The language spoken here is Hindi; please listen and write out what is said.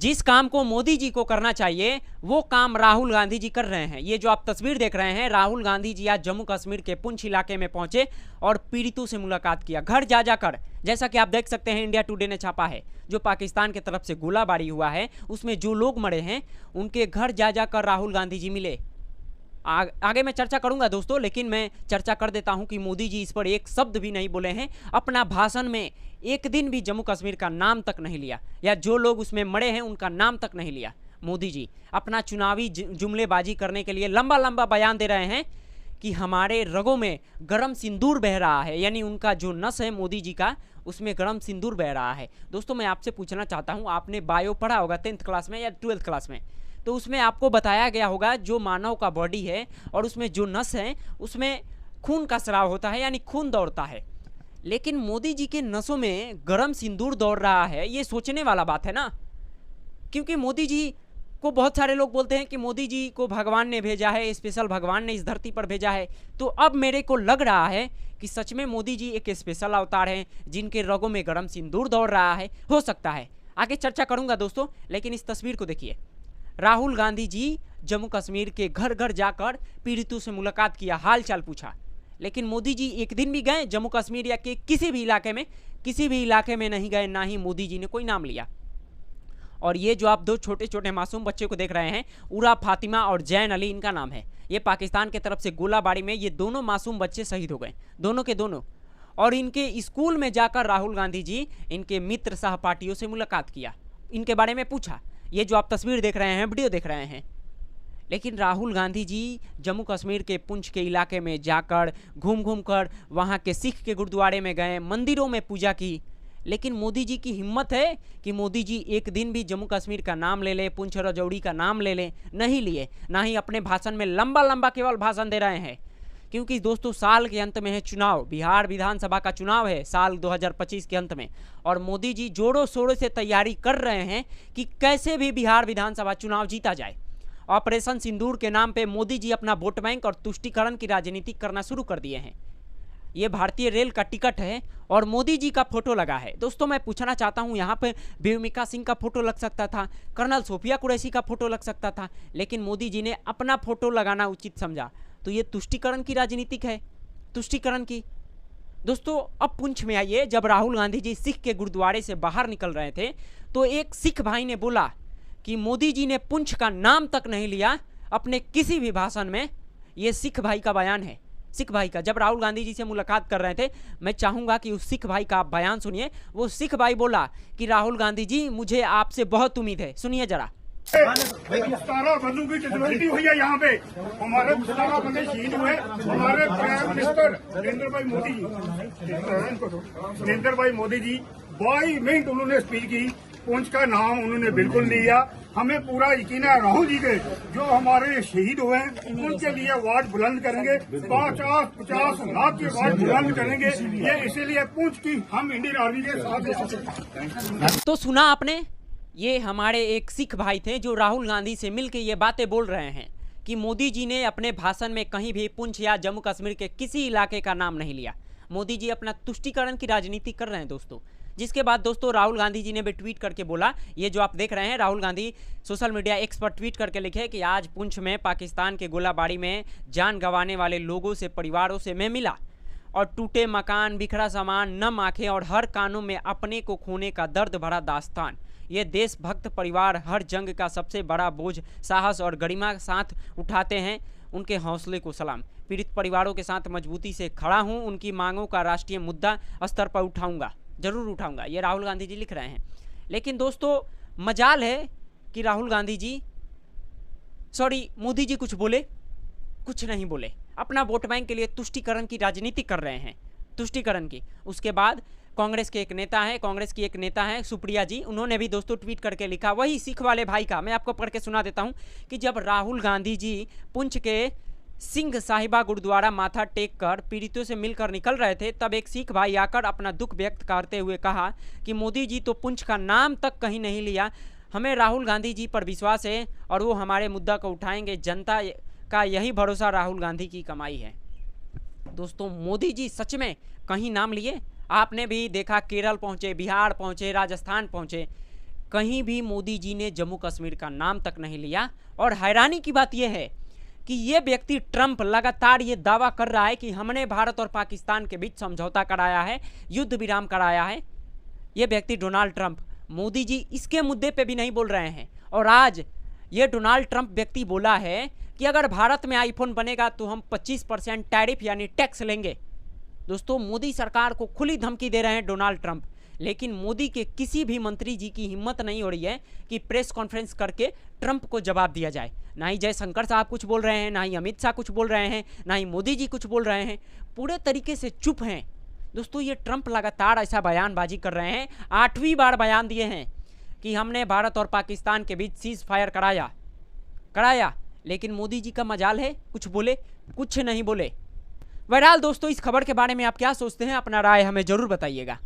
जिस काम को मोदी जी को करना चाहिए वो काम राहुल गांधी जी कर रहे हैं। ये जो आप तस्वीर देख रहे हैं, राहुल गांधी जी आज जम्मू कश्मीर के पुंछ इलाके में पहुंचे और पीड़ितों से मुलाकात किया, घर जा जाकर। जैसा कि आप देख सकते हैं, इंडिया टुडे ने छापा है, जो पाकिस्तान की तरफ से गोलाबारी हुआ है उसमें जो लोग मरे हैं उनके घर जा जाकर राहुल गांधी जी मिले। आगे मैं चर्चा करूंगा दोस्तों, लेकिन मैं चर्चा कर देता हूं कि मोदी जी इस पर एक शब्द भी नहीं बोले हैं। अपना भाषण में एक दिन भी जम्मू कश्मीर का नाम तक नहीं लिया, या जो लोग उसमें मरे हैं उनका नाम तक नहीं लिया। मोदी जी अपना चुनावी जुमलेबाजी करने के लिए लंबा लंबा बयान दे रहे हैं कि हमारे रगों में गरम सिंदूर बह रहा है, यानी उनका जो नस है मोदी जी का, उसमें गरम सिंदूर बह रहा है। दोस्तों मैं आपसे पूछना चाहता हूँ, आपने बायो पढ़ा होगा 10th क्लास में या 12th क्लास में, तो उसमें आपको बताया गया होगा जो मानव का बॉडी है और उसमें जो नस है उसमें खून का स्राव होता है, यानी खून दौड़ता है। लेकिन मोदी जी के नसों में गरम सिंदूर दौड़ रहा है, ये सोचने वाला बात है ना। क्योंकि मोदी जी को बहुत सारे लोग बोलते हैं कि मोदी जी को भगवान ने भेजा है, स्पेशल भगवान ने इस धरती पर भेजा है। तो अब मेरे को लग रहा है कि सच में मोदी जी एक स्पेशल अवतार हैं जिनके रगों में गरम सिंदूर दौड़ रहा है। हो सकता है, आगे चर्चा करूंगा दोस्तों, लेकिन इस तस्वीर को देखिए। राहुल गांधी जी जम्मू कश्मीर के घर घर जाकर पीड़ितों से मुलाकात किया, हाल चाल पूछा। लेकिन मोदी जी एक दिन भी गए जम्मू कश्मीर या के किसी भी इलाके में नहीं गए, ना ही मोदी जी ने कोई नाम लिया। और ये जो आप दो छोटे छोटे मासूम बच्चे को देख रहे हैं, उरा फातिमा और जैन अली इनका नाम है। ये पाकिस्तान की तरफ से गोलाबारी में ये दोनों मासूम बच्चे शहीद हो गए, दोनों के दोनों। और इनके स्कूल में जाकर राहुल गांधी जी इनके मित्र सहपाठियों से मुलाकात किया, इनके बारे में पूछा। ये जो आप तस्वीर देख रहे हैं, वीडियो देख रहे हैं। लेकिन राहुल गांधी जी जम्मू कश्मीर के पुंछ के इलाके में जाकर घूम घूम कर वहाँ के सिख के गुरुद्वारे में गए, मंदिरों में पूजा की। लेकिन मोदी जी की हिम्मत है कि मोदी जी एक दिन भी जम्मू कश्मीर का नाम ले ले, पुंछ राजौरी का नाम ले ले, नहीं लिए। ना ही अपने भाषण में लंबा लंबा केवल भाषण दे रहे हैं। क्योंकि दोस्तों साल के अंत में है चुनाव, बिहार विधानसभा का चुनाव है साल 2025 के अंत में, और मोदी जी जोरों शोरों से तैयारी कर रहे हैं कि कैसे भी बिहार विधानसभा चुनाव जीता जाए। ऑपरेशन सिंदूर के नाम पे मोदी जी अपना वोट बैंक और तुष्टीकरण की राजनीति करना शुरू कर दिए हैं। ये भारतीय रेल का टिकट है और मोदी जी का फोटो लगा है। दोस्तों मैं पूछना चाहता हूँ, यहाँ पे बेउमिका सिंह का फोटो लग सकता था, कर्नल सोफिया कुरैशी का फोटो लग सकता था, लेकिन मोदी जी ने अपना फोटो लगाना उचित समझा। तो ये तुष्टीकरण की राजनीतिक है, तुष्टीकरण की। दोस्तों अब पुंछ में आइए, जब राहुल गांधी जी सिख के गुरुद्वारे से बाहर निकल रहे थे तो एक सिख भाई ने बोला कि मोदी जी ने पुंछ का नाम तक नहीं लिया अपने किसी भी भाषण में। ये सिख भाई का बयान है, सिख भाई का। जब राहुल गांधी जी से मुलाकात कर रहे थे, मैं चाहूंगा कि उस सिख भाई का आप बयान सुनिए। वो सिख भाई बोला कि राहुल गांधी जी मुझे आपसे बहुत उम्मीद है, सुनिए जरा। 17 बंदों की कैजुअलिटी हुई है यहाँ पे, हमारे 17 बंदे शहीद हुए। हमारे प्राइम मिनिस्टर नरेंद्र भाई मोदी जी 22 मिनट उन्होंने स्पीच की, पुंछ का नाम उन्होंने बिल्कुल नहीं लिया। हमें पूरा यकीन है राहुल जी के जो हमारे शहीद हुए हैं उनके लिए आवाज बुलंद करेंगे, 50 लाख की आवाज बुलंद करेंगे। ये इसीलिए पुंछ की हम इंडियन आर्मी के साथ। तो सुना आपने, ये हमारे एक सिख भाई थे जो राहुल गांधी से मिलकर ये बातें बोल रहे हैं कि मोदी जी ने अपने भाषण में कहीं भी पुंछ या जम्मू कश्मीर के किसी इलाके का नाम नहीं लिया। मोदी जी अपना तुष्टीकरण की राजनीति कर रहे हैं दोस्तों। जिसके बाद दोस्तों राहुल गांधी जी ने भी ट्वीट करके बोला, ये जो आप देख रहे हैं, Rahul Gandhi social media x पर ट्वीट करके लिखे कि आज पुंछ में पाकिस्तान के गोलाबारी में जान गंवाने वाले लोगों से, परिवारों से मैं मिला, और टूटे मकान, बिखरा सामान, नम आंखें और हर कानों में अपने को खोने का दर्द भरा दास्तान। ये देशभक्त परिवार हर जंग का सबसे बड़ा बोझ साहस और गरिमा के साथ उठाते हैं, उनके हौसले को सलाम। पीड़ित परिवारों के साथ मजबूती से खड़ा हूं, उनकी मांगों का राष्ट्रीय मुद्दा स्तर पर उठाऊंगा, जरूर उठाऊंगा, ये राहुल गांधी जी लिख रहे हैं। लेकिन दोस्तों मजाल है कि राहुल गांधी जी, मोदी जी कुछ बोले, कुछ नहीं बोले। अपना वोट बैंक के लिए तुष्टीकरण की राजनीति कर रहे हैं, तुष्टीकरण की। उसके बाद कांग्रेस के एक नेता है सुप्रिया जी, उन्होंने भी दोस्तों ट्वीट करके लिखा, वही सिख वाले भाई का, मैं आपको पढ़ के सुना देता हूं कि जब राहुल गांधी जी पुंछ के सिंह साहिबा गुरुद्वारा माथा टेक कर पीड़ितों से मिलकर निकल रहे थे, तब एक सिख भाई आकर अपना दुख व्यक्त करते हुए कहा कि मोदी जी तो पुंछ का नाम तक कहीं नहीं लिया, हमें राहुल गांधी जी पर विश्वास है और वो हमारे मुद्दा को उठाएंगे, जनता का यही भरोसा राहुल गांधी की कमाई है। दोस्तों मोदी जी सच में कहीं नाम लिए? आपने भी देखा, केरल पहुंचे, बिहार पहुंचे, राजस्थान पहुंचे, कहीं भी मोदी जी ने जम्मू कश्मीर का नाम तक नहीं लिया। और हैरानी की बात यह है कि ये व्यक्ति ट्रंप लगातार ये दावा कर रहा है कि हमने भारत और पाकिस्तान के बीच समझौता कराया है, युद्ध विराम कराया है। ये व्यक्ति डोनाल्ड ट्रंप, मोदी जी इसके मुद्दे पे भी नहीं बोल रहे हैं। और आज ये डोनाल्ड ट्रंप व्यक्ति बोला है कि अगर भारत में आईफोन बनेगा तो हम 25% टैरिफ यानी टैक्स लेंगे। दोस्तों, मोदी सरकार को खुली धमकी दे रहे हैं डोनाल्ड ट्रंप, लेकिन मोदी के किसी भी मंत्री जी की हिम्मत नहीं हो रही है कि प्रेस कॉन्फ्रेंस करके ट्रंप को जवाब दिया जाए। ना ही जयशंकर साहब कुछ बोल रहे हैं, ना ही अमित शाह कुछ बोल रहे हैं, ना ही मोदी जी कुछ बोल रहे हैं, पूरे तरीके से चुप हैं। दोस्तों, ये ट्रंप लगातार ऐसा बयानबाजी कर रहे हैं, 8वीं बार बयान दिए हैं कि हमने भारत और पाकिस्तान के बीच सीज फायर कराया, लेकिन मोदी जी का मजाल है कुछ बोले, कुछ नहीं बोले। बहरहाल दोस्तों, इस खबर के बारे में आप क्या सोचते हैं, अपना राय हमें जरूर बताइएगा।